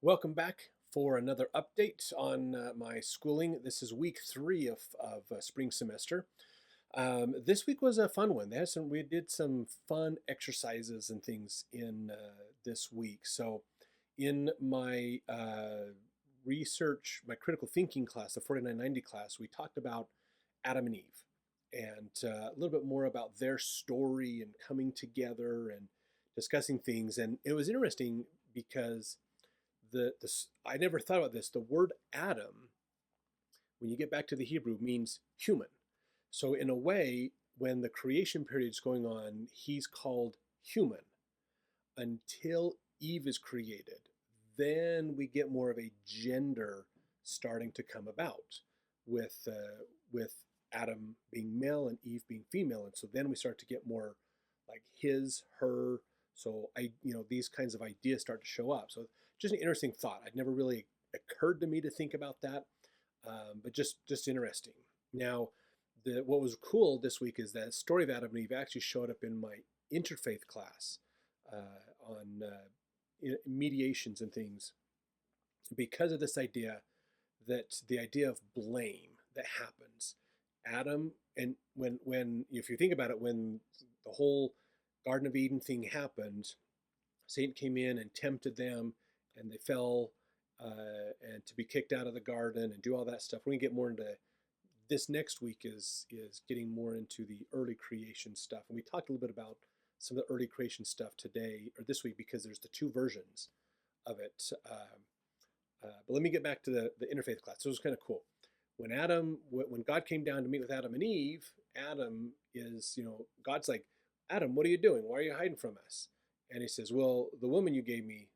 Welcome back for another update on my schooling. This is week 3 of spring semester. This week was a fun one. We did some fun exercises and things in this week. So, in my my critical thinking class, the 4990 class, we talked about Adam and Eve and a little bit more about their story and coming together and discussing things. And it was interesting because I never thought about this. The word Adam, when you get back to the Hebrew, means human. So in a way, when the creation period is going on, he's called human until Eve is created. Then we get more of a gender starting to come about with Adam being male and Eve being female, and so then we start to get more like his, her. So these kinds of ideas start to show up. So just an interesting thought. I'd never really occurred to me to think about that, but just interesting. Now, what was cool this week is that story of Adam and Eve actually showed up in my interfaith class on mediations and things because of this idea that the idea of blame that happens. Adam, and when if you think about it, when the whole Garden of Eden thing happened, Satan came in and tempted them, and they fell, and to be kicked out of the garden and do all that stuff. We're gonna get more into this next week. Is getting more into the early creation stuff, and we talked a little bit about some of the early creation stuff today or this week because there's the two versions of it. But let me get back to the interfaith class. So it was kind of cool. When God came down to meet with Adam and Eve, Adam is, God's like, Adam, what are you doing? Why are you hiding from us? And he says, well, the woman you gave me,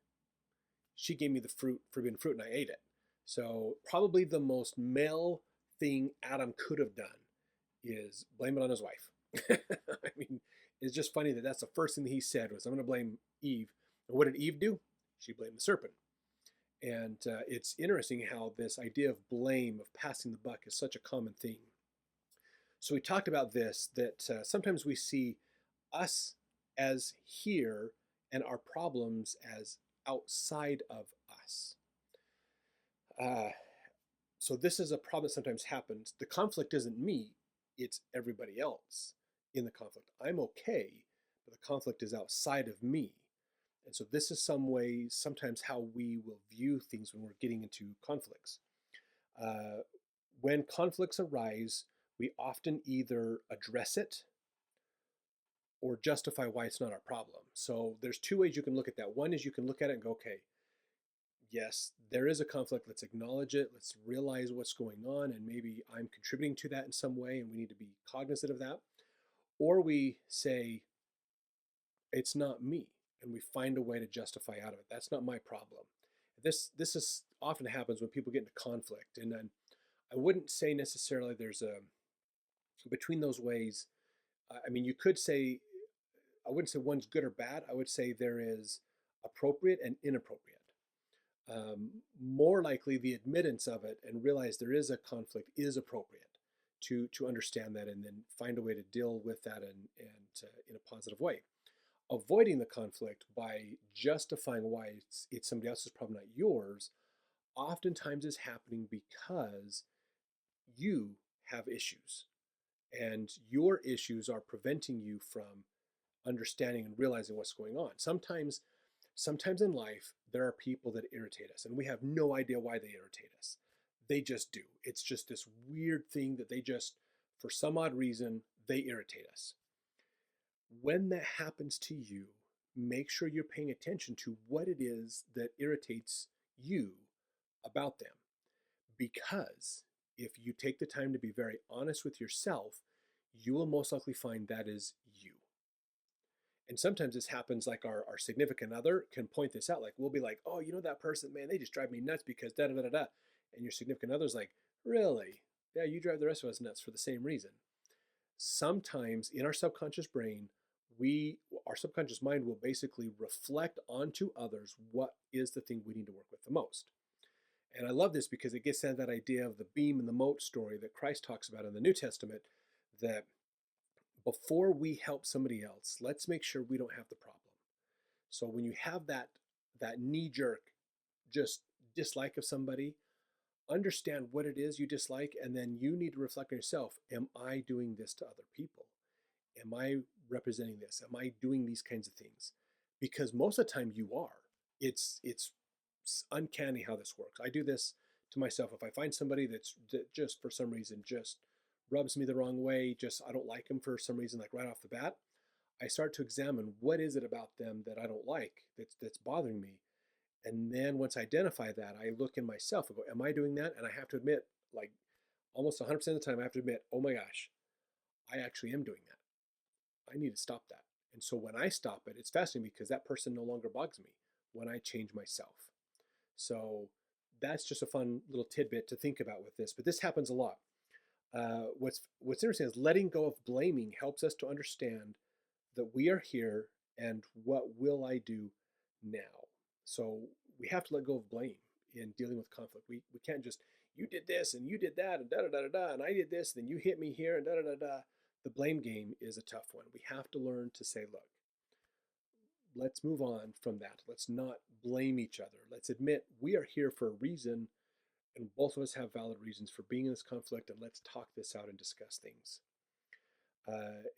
she gave me the forbidden fruit, and I ate it. So probably the most male thing Adam could have done is blame it on his wife. I mean, it's just funny that that's the first thing that he said was, I'm going to blame Eve. And what did Eve do? She blamed the serpent. And it's interesting how this idea of blame, of passing the buck, is such a common theme. So we talked about this, that sometimes we see us as here and our problems as outside of us. So this is a problem that sometimes happens. The conflict isn't me, it's everybody else in the conflict. I'm okay, but the conflict is outside of me. And so this is sometimes how we will view things when we're getting into conflicts. When conflicts arise, we often either address it or justify why it's not our problem. So there's two ways you can look at that. One is you can look at it and go, okay, yes, there is a conflict. Let's acknowledge it. Let's realize what's going on, and maybe I'm contributing to that in some way, and we need to be cognizant of that. Or we say, it's not me, and we find a way to justify out of it. That's not my problem. This is often happens when people get into conflict, and then I wouldn't say necessarily there's a between those ways. I mean, you could say I wouldn't say one's good or bad. I would say there is appropriate and inappropriate. More likely, the admittance of it and realize there is a conflict is appropriate to understand that and then find a way to deal with that and in a positive way. Avoiding the conflict by justifying why it's somebody else's problem, not yours, oftentimes is happening because you have issues, and your issues are preventing you from understanding and realizing what's going on. Sometimes in life, there are people that irritate us, and we have no idea why they irritate us. They just do. It's just this weird thing that for some odd reason, they irritate us. When that happens to you, make sure you're paying attention to what it is that irritates you about them. Because if you take the time to be very honest with yourself, you will most likely find that is you. And sometimes this happens, like our significant other can point this out. Like we'll be like, oh, that person, man, they just drive me nuts because da da da da da. And your significant other's like, really? Yeah, you drive the rest of us nuts for the same reason. Sometimes in our subconscious brain, our subconscious mind will basically reflect onto others what is the thing we need to work with the most. And I love this because it gets at that idea of the beam and the mote story that Christ talks about in the New Testament, that before we help somebody else, let's make sure we don't have the problem. So when you have that knee-jerk just dislike of somebody, understand what it is you dislike, and then you need to reflect on yourself. Am I doing this to other people? Am I representing this? Am I doing these kinds of things? Because most of the time you are. It's uncanny how this works. I do this to myself. If I find somebody that just for some reason just rubs me the wrong way, just I don't like them for some reason, like right off the bat, I start to examine what is it about them that I don't like that's bothering me. And then once I identify that, I look in myself and go, am I doing that? And I have to admit, like almost 100% of the time, I have to admit, oh my gosh, I actually am doing that. I need to stop that. And so when I stop it, it's fascinating because that person no longer bugs me when I change myself. So that's just a fun little tidbit to think about with this. But this happens a lot. What's interesting is letting go of blaming helps us to understand that we are here and what will I do now. So we have to let go of blame in dealing with conflict. We can't just you did this and you did that and da da da da da and I did this and then you hit me here and da da da da. The blame game is a tough one. We have to learn to say, look, let's move on from that. Let's not blame each other. Let's admit we are here for a reason and both of us have valid reasons for being in this conflict, and let's talk this out and discuss things.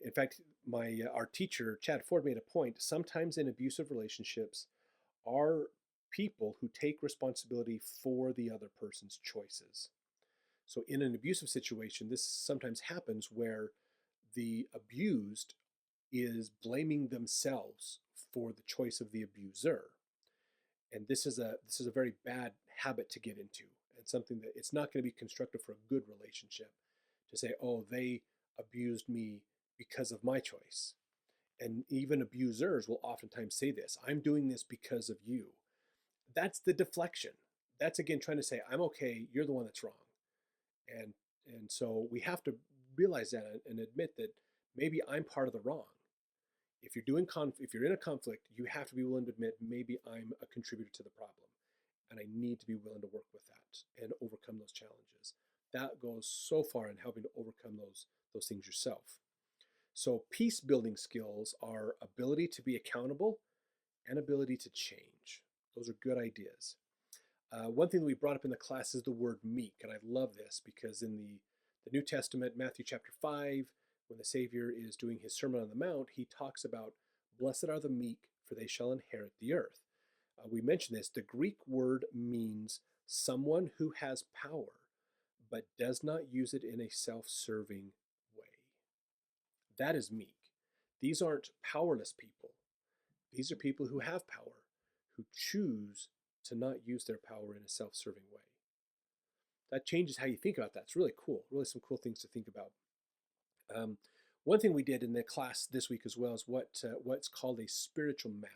In fact, our teacher Chad Ford made a point. Sometimes in abusive relationships, are people who take responsibility for the other person's choices. So in an abusive situation, this sometimes happens where the abused is blaming themselves for the choice of the abuser. And this is a very bad habit to get into, and something that it's not going to be constructive for a good relationship to say, oh, they abused me because of my choice. And even abusers will oftentimes say this, I'm doing this because of you. That's the deflection. That's again trying to say, I'm okay, you're the one that's wrong. And and so we have to realize that and admit that maybe I'm part of the wrong. If you're in a conflict, you have to be willing to admit maybe I'm a contributor to the problem, and I need to be willing to work with that and overcome those challenges. That goes so far in helping to overcome those things yourself. So peace building skills are ability to be accountable and ability to change. Those are good ideas. One thing that we brought up in the class is the word meek, and I love this because in the New Testament, Matthew chapter 5, when the Savior is doing his Sermon on the Mount, he talks about, blessed are the meek, for they shall inherit the earth. We mentioned this. The Greek word means someone who has power, but does not use it in a self-serving way. That is meek. These aren't powerless people. These are people who have power, who choose to not use their power in a self-serving way. That changes how you think about that. It's really cool. Really some cool things to think about. One thing we did in the class this week as well is what's called a spiritual map.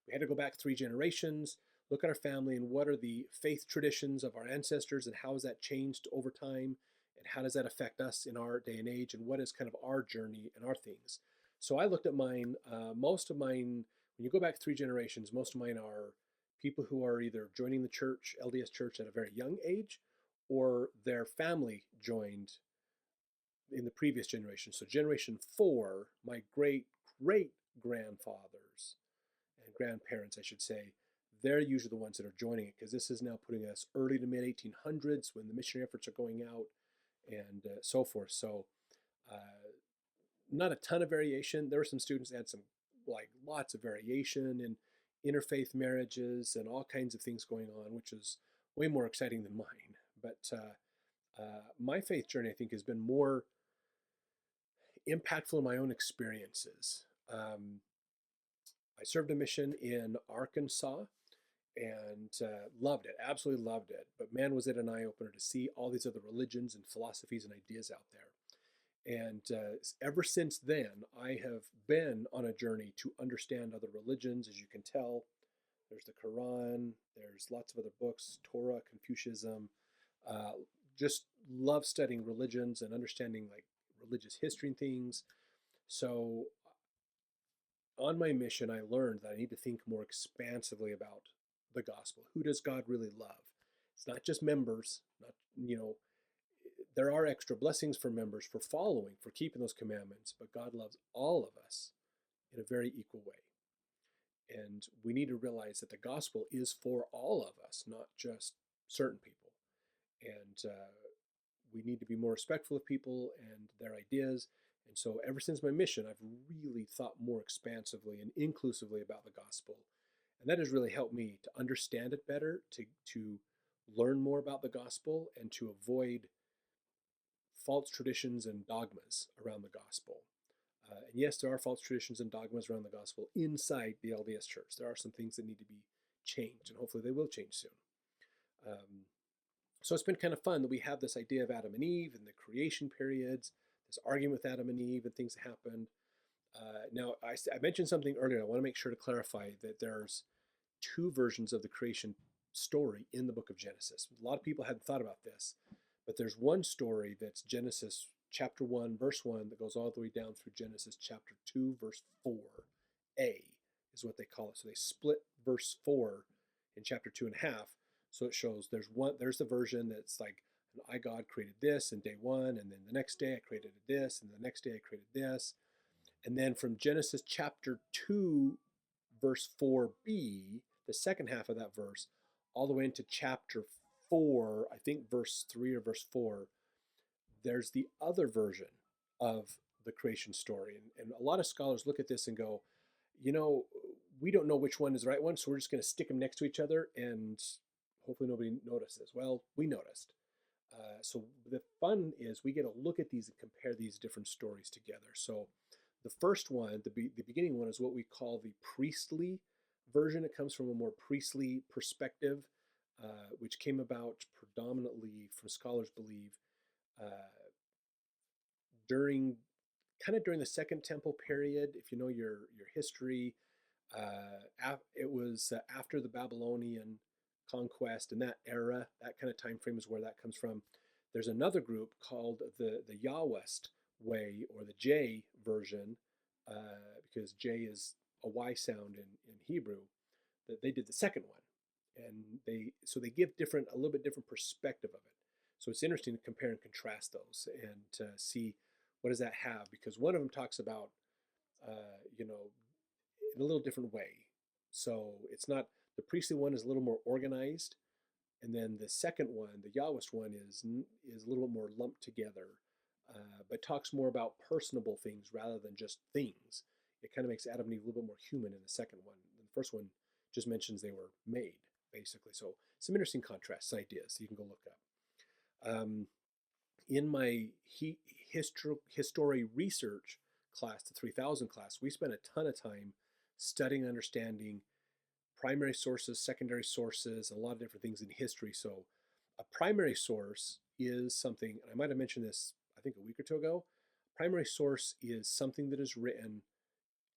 We had to go back 3 generations, look at our family and what are the faith traditions of our ancestors and how has that changed over time and how does that affect us in our day and age and what is kind of our journey and our things. So I looked at mine. Most of mine, when you go back 3 generations, most of mine are people who are either joining the church, LDS church, at a very young age, or their family joined in the previous generation. So generation 4, my great great grandfathers and grandparents, I should say, they're usually the ones that are joining it because this is now putting us early to mid 1800s when the missionary efforts are going out and so forth. So not a ton of variation. There were some students that had some like lots of variation in interfaith marriages and all kinds of things going on, which is way more exciting than mine. But my faith journey, I think, has been more impactful in my own experiences. I served a mission in Arkansas and loved it, absolutely loved it. But man, was it an eye opener to see all these other religions and philosophies and ideas out there. And ever since then, I have been on a journey to understand other religions. As you can tell, there's the Quran, there's lots of other books, Torah, Confucianism. Just love studying religions and understanding like religious history and things. So on my mission, I learned that I need to think more expansively about the gospel. Who does God really love? It's not just members, not, there are extra blessings for members for following, for keeping those commandments, but God loves all of us in a very equal way. And we need to realize that the gospel is for all of us, not just certain people. And we need to be more respectful of people and their ideas. And so, ever since my mission, I've really thought more expansively and inclusively about the gospel. And that has really helped me to understand it better, to learn more about the gospel, and to avoid false traditions and dogmas around the gospel. And yes, there are false traditions and dogmas around the gospel inside the LDS church. There are some things that need to be changed, and hopefully they will change soon. Um, so it's been kind of fun that we have this idea of Adam and Eve and the creation periods, this argument with Adam and Eve and things that happened. Now, I mentioned something earlier. I want to make sure to clarify that there's two versions of the creation story in the book of Genesis. A lot of people hadn't thought about this, but there's one story that's Genesis chapter 1, verse 1, that goes all the way down through Genesis chapter 2, verse 4a, is what they call it. So they split verse 4 in chapter 2 in half. So it shows there's the version that's like, I, God, created this in day 1, and then the next day I created this, and the next day I created this. And then from Genesis chapter 2, verse 4b, the second half of that verse, all the way into chapter 4, I think verse 3 or verse 4, there's the other version of the creation story. And a lot of scholars look at this and go, you know, we don't know which one is the right one, so we're just going to stick them next to each other and hopefully nobody notices. Well, we noticed. So the fun is we get to look at these and compare these different stories together. So the first one, the beginning one, is what we call the priestly version. It comes from a more priestly perspective, which came about predominantly, from scholars believe, uh, during during the Second Temple period. If you know your history, it was after the Babylonian conquest, and that era, that kind of time frame is where that comes from. There's another group called the Yahwist way, or the J version, because J is a Y sound in Hebrew. That they did the second one, and they give a little bit different perspective of it. So it's interesting to compare and contrast those and see what does that have, because one of them talks about you know, in a little different way. So it's not, the priestly one is a little more organized, and then the second one, the Yahwist one, is a little bit more lumped together, but talks more about personable things rather than just things. It kind of makes Adam and Eve a little bit more human in the second one. The first one just mentions they were made, basically. So some interesting contrasts, ideas you can go look up. In my history research class, the 3000 class, we spent a ton of time studying and understanding primary sources, secondary sources, and a lot of different things in history. So a primary source is something, and I might have mentioned this, I think, a week or two ago. Primary source is something that is written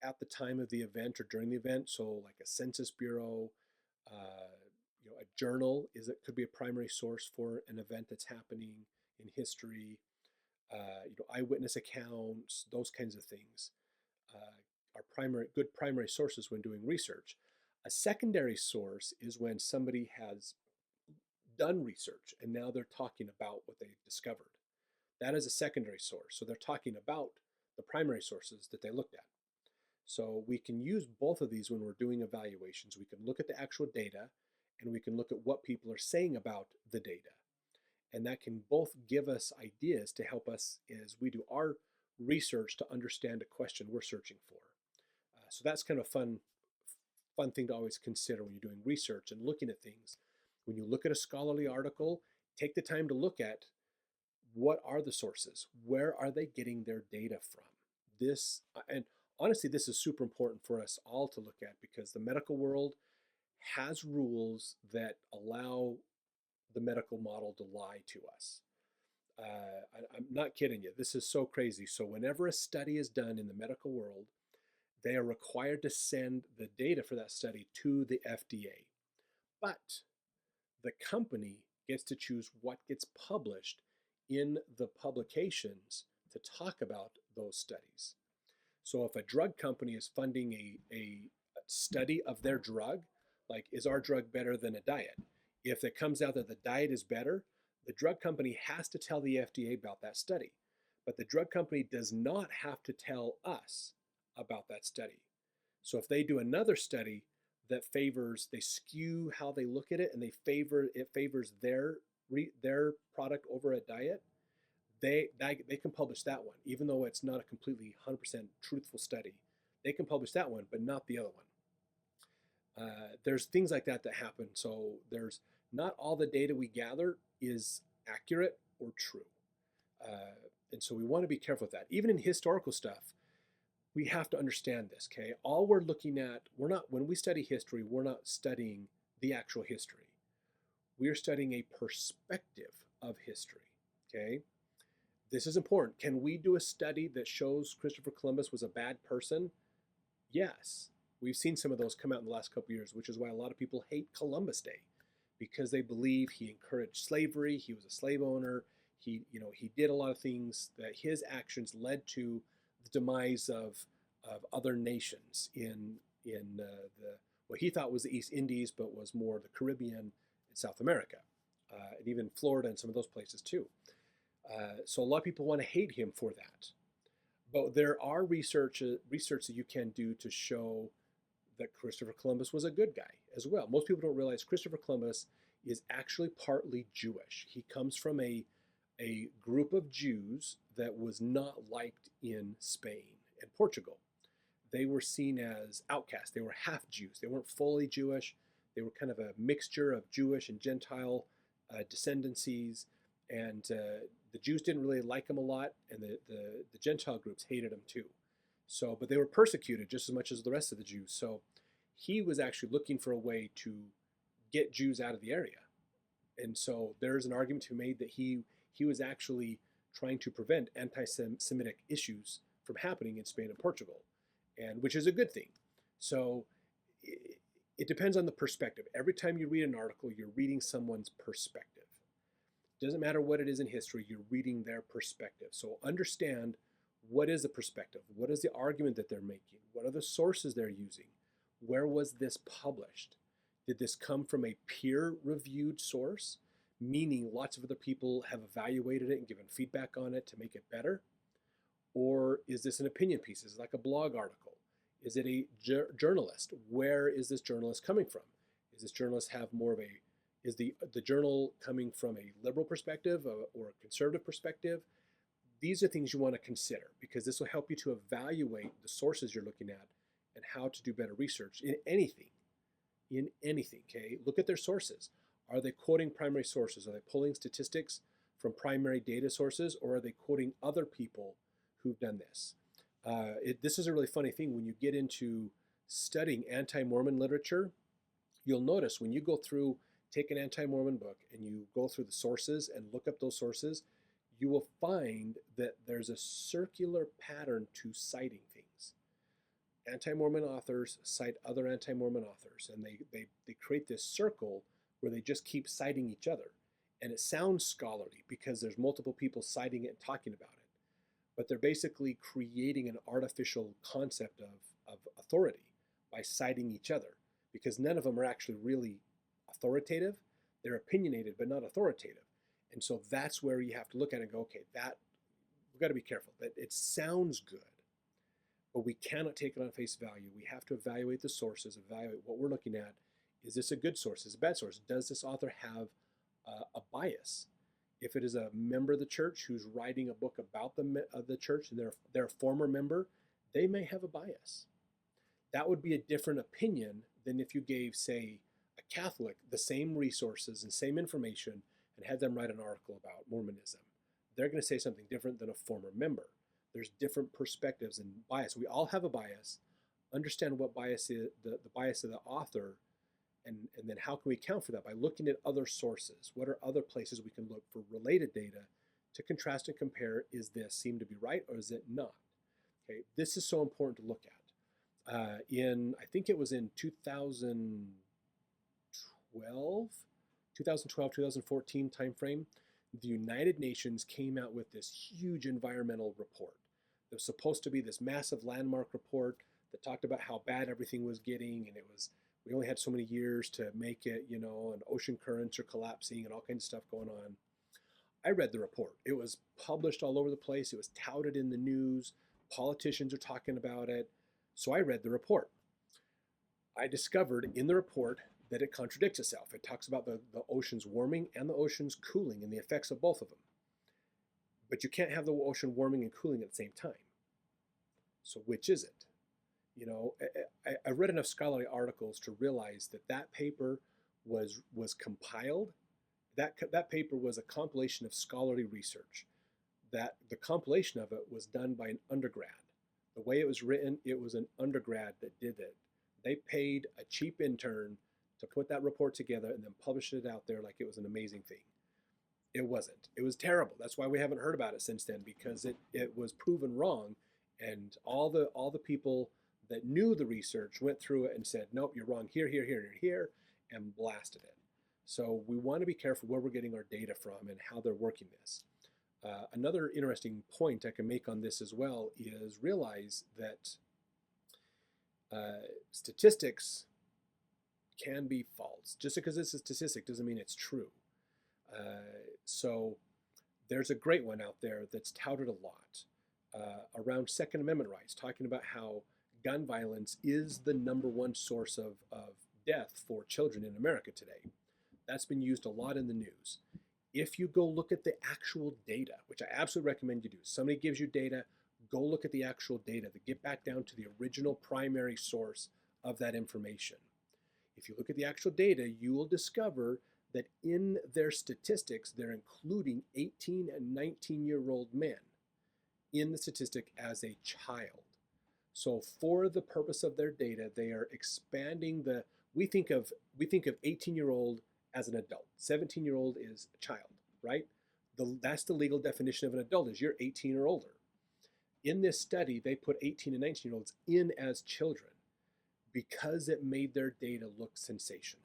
at the time of the event or during the event. So like a census bureau, a journal could be a primary source for an event that's happening in history. Eyewitness accounts, those kinds of things are good primary sources when doing research. A secondary source is when somebody has done research and now they're talking about what they discovered. That is a secondary source. So they're talking about the primary sources that they looked at. So we can use both of these when we're doing evaluations. We can look at the actual data, and we can look at what people are saying about the data. And that can both give us ideas to help us as we do our research to understand a question we're searching for. So that's kind of fun thing to always consider when you're doing research and looking at things. When you look at a scholarly article, take the time to look at what are the sources? Where are they getting their data from? And honestly, this is super important for us all to look at, because the medical world has rules that allow the medical model to lie to us. I'm not kidding you. This is so crazy. So whenever a study is done in the medical world, they are required to send the data for that study to the FDA. But the company gets to choose what gets published in the publications to talk about those studies. So if a drug company is funding a study of their drug, like, is our drug better than a diet? If it comes out that the diet is better, the drug company has to tell the FDA about that study. But the drug company does not have to tell us about that study. So if they do another study that favors, they skew how they look at it, and it favors their product over a diet, they can publish that one, even though it's not a completely 100% truthful study. They can publish that one, but not the other one. There's things like that that happen. So there's not all the data we gather is accurate or true. And so we want to be careful with that. Even in historical stuff, we have to understand this, okay? All we're looking at, when we study history, we're not studying the actual history. We are studying a perspective of history, okay? This is important. Can we do a study that shows Christopher Columbus was a bad person? Yes. We've seen some of those come out in the last couple of years, which is why a lot of people hate Columbus Day, because they believe he encouraged slavery, he was a slave owner, he did a lot of things that his actions led to the demise of other nations in what he thought was the East Indies, but was more the Caribbean and South America, and even Florida and some of those places too. So a lot of people want to hate him for that. But there are research that you can do to show that Christopher Columbus was a good guy as well. Most people don't realize Christopher Columbus is actually partly Jewish. He comes from a group of Jews that was not liked in Spain and Portugal. They were seen as outcasts. They were half Jews. They weren't fully Jewish. They were kind of a mixture of Jewish and Gentile descendancies. And the Jews didn't really like him a lot, and the Gentile groups hated him too. So, but they were persecuted just as much as the rest of the Jews. So he was actually looking for a way to get Jews out of the area. And so there's an argument to be made that he was actually trying to prevent anti-Semitic issues from happening in Spain and Portugal, and which is a good thing. So it depends on the perspective. Every time you read an article, you're reading someone's perspective. Doesn't matter what it is in history, you're reading their perspective. So understand, what is the perspective? What is the argument that they're making? What are the sources they're using? Where was this published? Did this come from a peer-reviewed source, meaning lots of other people have evaluated it and given feedback on it to make it better? Or is this an opinion piece? Is it like a blog article? Is it a journalist? Where is this journalist coming from? Is this journalist have more of a, is the journal coming from a liberal perspective or a conservative perspective? These are things you want to consider, because this will help you to evaluate the sources you're looking at and how to do better research in anything. Okay? Look at their sources. Are they quoting primary sources? Are they pulling statistics from primary data sources, or are they quoting other people who've done this? This is a really funny thing. When you get into studying anti-Mormon literature, you'll notice when you go through, take an anti-Mormon book and you go through the sources and look up those sources, you will find that there's a circular pattern to citing things. Anti-Mormon authors cite other anti-Mormon authors, and they create this circle where they just keep citing each other. And it sounds scholarly because there's multiple people citing it and talking about it. But they're basically creating an artificial concept of authority by citing each other, because none of them are actually really authoritative. They're opinionated, but not authoritative. And so that's where you have to look at it and go, okay, we've got to be careful. That it sounds good, but we cannot take it on face value. We have to evaluate the sources, evaluate what we're looking at. Is this a good source? Is it a bad source? Does this author have a bias? If it is a member of the church who's writing a book about the church and they're a former member, they may have a bias. That would be a different opinion than if you gave, say, a Catholic the same resources and same information and had them write an article about Mormonism. They're going to say something different than a former member. There's different perspectives and bias. We all have a bias. Understand what bias is, the bias of the author, and then how can we account for that? By looking at other sources. What are other places we can look for related data to contrast and compare? Is this seem to be right, or is it not? Okay, this is so important to look at. I think it was in 2014 timeframe, the United Nations came out with this huge environmental report. It was supposed to be this massive landmark report that talked about how bad everything was getting, and we only had so many years to make it, and ocean currents are collapsing and all kinds of stuff going on. I read the report. It was published all over the place. It was touted in the news. Politicians are talking about it. So I read the report. I discovered in the report that it contradicts itself. It talks about the oceans warming and the oceans cooling and the effects of both of them. But you can't have the ocean warming and cooling at the same time. So which is it? You know, I read enough scholarly articles to realize that that paper was compiled. That paper was a compilation of scholarly research. That the compilation of it was done by an undergrad. The way it was written, it was an undergrad that did it. They paid a cheap intern to put that report together and then publish it out there like it was an amazing thing. It wasn't. It was terrible. That's why we haven't heard about it since then, because it was proven wrong, and all the people that knew the research went through it and said, nope, you're wrong here, here, here, and here, and blasted it. So we want to be careful where we're getting our data from and how they're working this. Another interesting point I can make on this as well is realize that statistics can be false. Just because it's a statistic doesn't mean it's true. So there's a great one out there that's touted a lot around Second Amendment rights, talking about how gun violence is the #1 source of death for children in America today. That's been used a lot in the news. If you go look at the actual data, which I absolutely recommend you do, somebody gives you data, go look at the actual data, to get back down to the original primary source of that information. If you look at the actual data, you will discover that in their statistics, they're including 18 and 19-year-old men in the statistic as a child. So for the purpose of their data, they are expanding we think of 18-year-old as an adult. 17-year-old is a child, right? That's the legal definition of an adult, is you're 18 or older. In this study, they put 18 and 19-year-olds in as children because it made their data look sensational.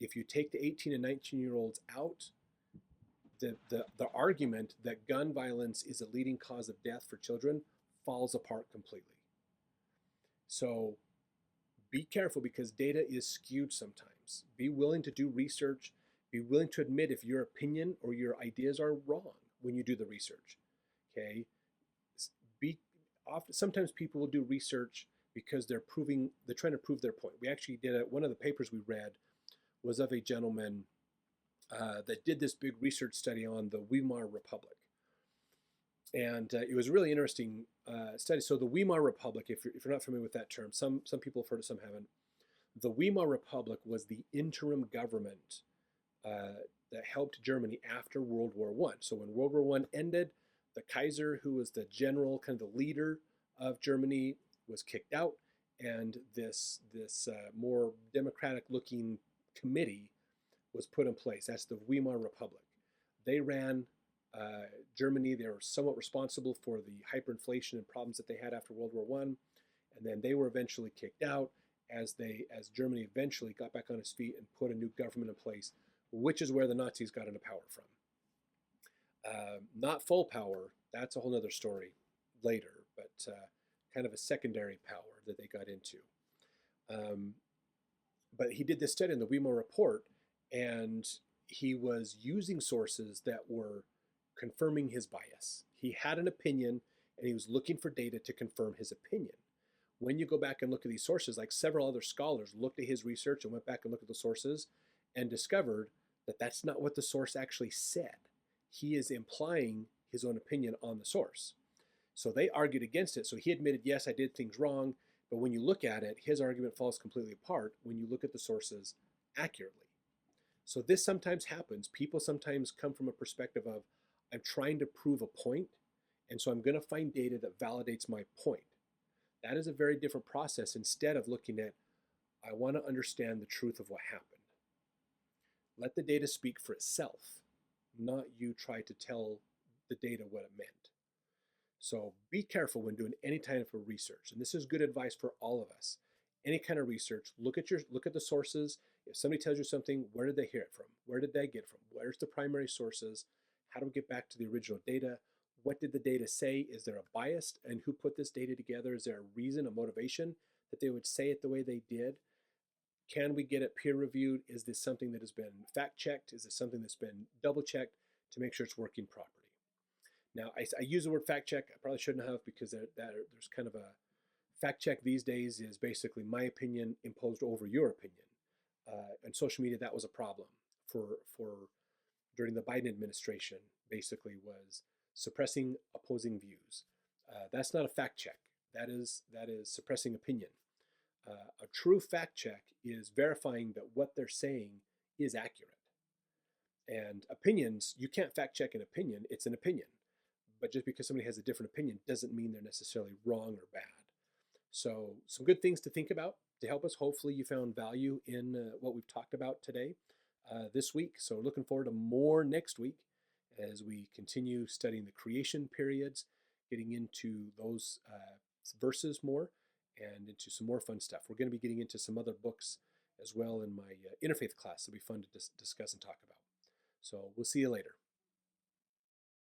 If you take the 18 and 19-year-olds out, the argument that gun violence is a leading cause of death for children falls apart completely. So be careful, because data is skewed sometimes. Be willing to do research. Be willing to admit if your opinion or your ideas are wrong when you do the research. Okay? Sometimes people will do research because they're trying to prove their point. We actually did one of the papers we read was of a gentleman that did this big research study on the Weimar Republic. And it was a really interesting study. So the Weimar Republic, if you're not familiar with that term, some people have heard it, some haven't. The Weimar Republic was the interim government that helped Germany after World War I. So when World War I ended, the Kaiser, who was the general, kind of the leader of Germany, was kicked out, and this more democratic-looking committee was put in place. That's the Weimar Republic. They ran Germany. They were somewhat responsible for the hyperinflation and problems that they had after World War I, and then they were eventually kicked out as Germany eventually got back on its feet and put a new government in place, which is where the Nazis got into power from. Not full power, that's a whole other story later, but kind of a secondary power that they got into. But he did this study in the Weimar Report, and he was using sources that were confirming his bias. He had an opinion, and he was looking for data to confirm his opinion. When you go back and look at these sources, like several other scholars looked at his research and went back and looked at the sources and discovered that that's not what the source actually said. He is implying his own opinion on the source. So they argued against it. So he admitted, yes, I did things wrong. But when you look at it, his argument falls completely apart when you look at the sources accurately. So this sometimes happens. People sometimes come from a perspective of, I'm trying to prove a point, and so I'm going to find data that validates my point. That is a very different process, instead of looking at, I want to understand the truth of what happened. Let the data speak for itself, not you try to tell the data what it meant. So be careful when doing any kind of research, and this is good advice for all of us. Any kind of research, look at the sources. If somebody tells you something, where did they hear it from? Where did they get it from? Where's the primary sources? How do we get back to the original data? What did the data say? Is there a bias? And who put this data together? Is there a reason, a motivation that they would say it the way they did? Can we get it peer reviewed? Is this something that has been fact checked? Is this something that's been double checked to make sure it's working properly? Now, I use the word fact check. I probably shouldn't have, because there's kind of a Fact check these days is basically my opinion imposed over your opinion. And social media, that was a problem for during the Biden administration. Basically, was suppressing opposing views. That's not a fact check. That is suppressing opinion. A true fact check is verifying that what they're saying is accurate. And opinions, you can't fact check an opinion. It's an opinion. But just because somebody has a different opinion doesn't mean they're necessarily wrong or bad. So, some good things to think about to help us. Hopefully, you found value in what we've talked about today, this week. So, looking forward to more next week as we continue studying the creation periods, getting into those verses more, and into some more fun stuff. We're going to be getting into some other books as well in my interfaith class. It'll be fun to discuss and talk about. So, we'll see you later.